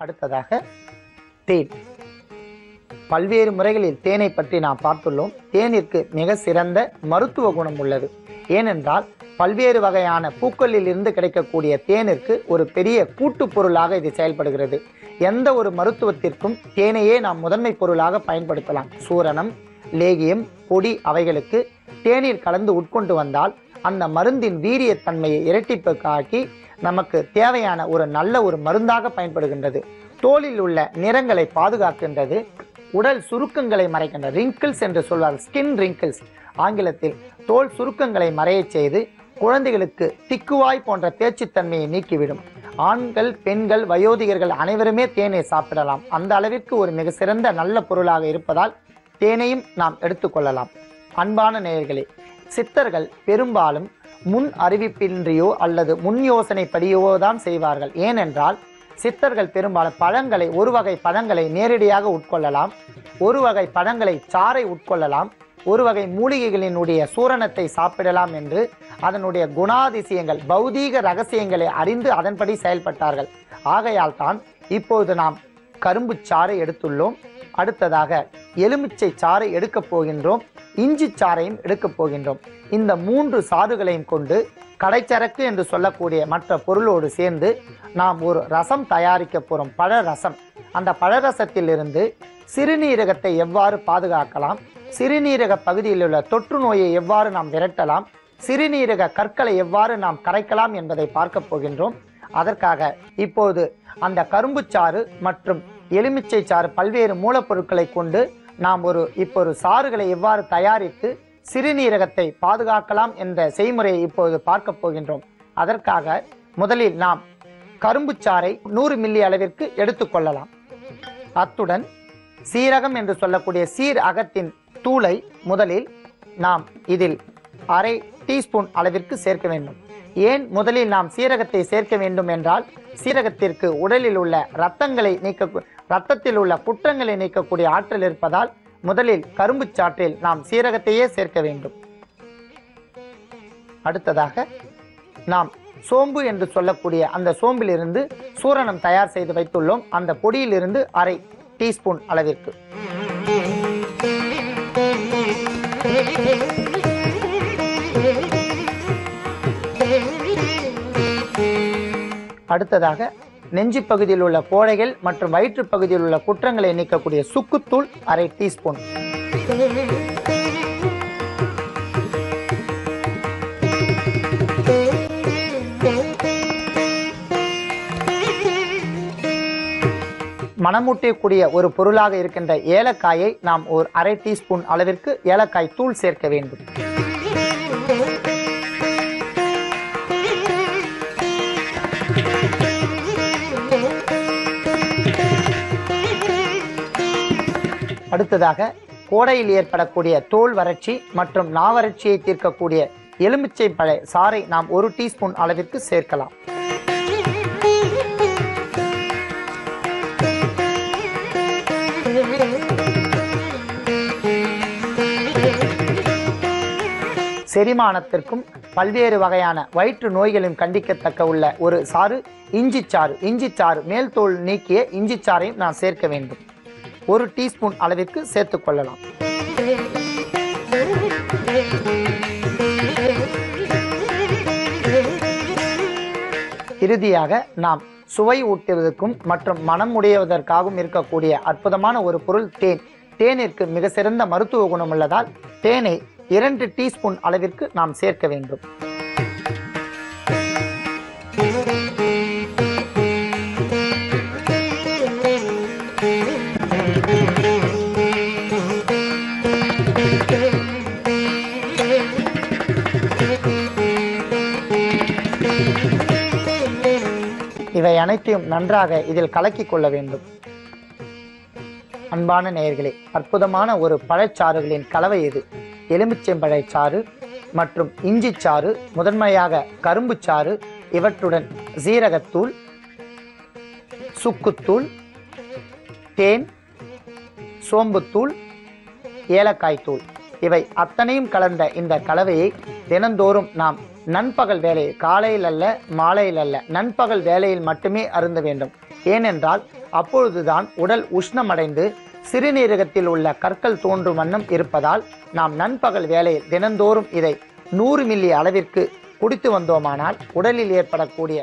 அடுத்ததாக தேன். பல்வேறு முறைகளில் தேனை பற்றி நாம் பார்த்துள்ளோம். தேனிற்கு மிக சிறந்த மருத்துவ குணம் உள்ளது. ஏனென்றால் பல்வேறு வகையான பூக்களில் இருந்து கிடைக்கக்கூடிய தேனிற்கு ஒரு பெரிய கூட்டு பொருளாக இது செயல்படுகிறது. எந்த ஒரு மருத்துவத்திற்கும் தேனையே நாம் முதன்மை பொருளாக பயன்படுத்தலாம். சூரணம், லேகியம், பொடி அவைகளுக்கு தேநீர் கலந்து உட்கொண்டு வந்தால் அந்த மருந்தின் வீரியத்தன்மையை இரட்டிப்புக்காக்கி நமக்கு தேவையான ஒரு நல்ல ஒரு மருந்தாக பயன்படுகின்றது. தோலில் உள்ள நிறங்களை பாதுகாக்கின்றது. உடல் சுருக்கங்களை மறைக்கின்றது. ரிங்கிள்ஸ் என்று சொல்வார், ஸ்கின் ரிங்கிள்ஸ் ஆங்கிலத்தில். தோல் சுருக்கங்களை மறையச் செய்து குழந்தைகளுக்கு திக்குவாய் போன்ற பேச்சுத்தன்மையை நீக்கிவிடும். ஆண்கள், பெண்கள், வயோதிகர்கள் அனைவருமே தேனை சாப்பிடலாம். அந்த அளவிற்கு ஒரு மிக சிறந்த நல்ல பொருளாக இருப்பதால் தேனையும் நாம் எடுத்துக்கொள்ளலாம். அன்பான நேயர்களே, சித்தர்கள் பெரும்பாலும் முன் அறிவிப்பின்றியோ அல்லது முன் யோசனைப்படியோ தான் செய்வார்கள். ஏனென்றால் சித்தர்கள் பெரும்பாலும் பழங்களை, ஒரு வகை பழங்களை நேரடியாக உட்கொள்ளலாம், ஒரு வகை பழங்களை சாறை உட்கொள்ளலாம், ஒரு வகை மூலிகைகளினுடைய சூரணத்தை சாப்பிடலாம் என்று அதனுடைய குணாதிசயங்கள், பௌதீக ரகசியங்களை அறிந்து அதன்படி செயல்பட்டார்கள். ஆகையால் தான் இப்போது நாம் கரும்பு சாறை எடுத்துள்ளோம். அடுத்ததாக எலுமிச்சை சாறை எடுக்கப் போகின்றோம். இஞ்சி சாறையும் எடுக்கப் போகின்றோம். இந்த 3 சாறுகளையும் கொண்டு கடைச்சரக்கு என்று சொல்லக்கூடிய மற்ற பொருளோடு சேர்ந்து நாம் ஒரு ரசம் தயாரிக்க போகிறோம், பழரசம். அந்த பழரசத்திலிருந்து சிறுநீரகத்தை எவ்வாறு பாதுகாக்கலாம், சிறுநீரக பகுதியில் உள்ள தொற்று நோயை எவ்வாறு நாம் விரட்டலாம், சிறுநீரக கற்களை எவ்வாறு நாம் கரைக்கலாம் என்பதை பார்க்க போகின்றோம். அதற்காக இப்போது அந்த கரும்பு சாறு மற்றும் எலுமிச்சை சாறு பல்வேறு மூலப்பொருட்களை கொண்டு நாம் ஒரு சாறுகளை எவ்வாறு தயாரித்து சிறுநீரகத்தை பாதுகாக்கலாம் என்ற செய்முறையை இப்போது பார்க்க போகின்றோம். அதற்காக முதலில் நாம் கரும்பு சாறை 100 மில்லி அளவிற்கு எடுத்துக்கொள்ளலாம். அத்துடன் சீரகம் என்று சொல்லக்கூடிய சீர் அகத்தின் தூளை முதலில் நாம் இதில் அரை டீஸ்பூன் அளவிற்கு சேர்க்க வேண்டும். ஏன் முதலில் நாம் சீரகத்தை சேர்க்க வேண்டும் என்றால், சீரகத்திற்கு உடலில் உள்ள இரத்தத்தில் உள்ள குற்றங்களை நீக்கக்கூடிய ஆற்றல் இருப்பதால் முதலில் கரும்பு சாற்றில் நாம் சீரகத்தையே சேர்க்க வேண்டும். அடுத்ததாக நாம் சோம்பு என்று சொல்லக்கூடிய அந்த சோம்பிலிருந்து சூரணம் தயார் செய்து வைத்துள்ளோம். அந்த பொடியிலிருந்து அரை டீஸ்பூன் அளவிற்கு. அடுத்ததாக நெஞ்சு பகுதியில் உள்ள கோழைகள் மற்றும் வயிற்று பகுதியில் உள்ள குற்றங்களை நீக்கக்கூடிய சுக்குத்தூள் அரை டீஸ்பூன். மணமூட்டக்கூடிய ஒரு பொருளாக இருக்கின்ற ஏலக்காயை நாம் ஒரு அரை டீஸ்பூன் அளவிற்கு ஏலக்காய் தூள் சேர்க்க வேண்டும். அடுத்ததாக கோடையில் ஏற்படக்கூடிய தோல் வறட்சி மற்றும் நாவறட்சியை தீர்க்கக்கூடிய எலுமிச்சை பழ சாறை நாம் 1 டீஸ்பூன் அளவிற்கு சேர்க்கலாம். செரிமானத்திற்கும் பல்வேறு வகையான வயிற்று நோய்களையும் கண்டிக்கத்தக்க உள்ள ஒரு சாறு இஞ்சி சாறு. இஞ்சி சாறு மேல் தோல் நீக்கிய இஞ்சி சாறையும் நான் சேர்க்க வேண்டும். 1 டீஸ்பூன் அளவிற்கு சேர்த்துக் கொள்ளலாம். இறுதியாக நாம் சுவை ஊட்டுவதற்கும் மற்றும் மனம் உடையதற்காகவும் இருக்கக்கூடிய அற்புதமான ஒரு பொருள் தேன். தேனிற்கு மிக சிறந்த மருத்துவ குணம் உள்ளதால் தேனை 2 டீஸ்பூன் அளவிற்கு நாம் சேர்க்க வேண்டும். இவை அனைத்தையும் நன்றாக இதில் கலக்கி கொள்ள வேண்டும். அன்பான நேயர்களே, அற்புதமான ஒரு பழச்சாறுகளின் கலவை இது. எலுமிச்சம்பழச்சாறு மற்றும் இஞ்சி சாறு, முதன்மையாக கரும்பு சாறு, இவற்றுடன் சீரகத்தூள், சுக்குத்தூள், தேன், சோம்புத்தூள், ஏலக்காய் தூள், இவை அத்தனையும் கலந்த இந்த கலவையை தினந்தோறும் நாம் நண்பகல் வேலை, காலையில் அல்ல மாலையில் அல்ல, நண்பகல் வேலையில் மட்டுமே அருந்த வேண்டும். ஏனென்றால் அப்பொழுதுதான் உடல் உஷ்ணமடைந்து சிறுநீரகத்தில் உள்ள கற்கள் தோன்றும் வண்ணம் இருப்பதால் நாம் நண்பகல் வேளையில் தினந்தோறும் இதை 100 மில்லி அளவிற்கு குடித்து வந்தோமானால் உடலில் ஏற்படக்கூடிய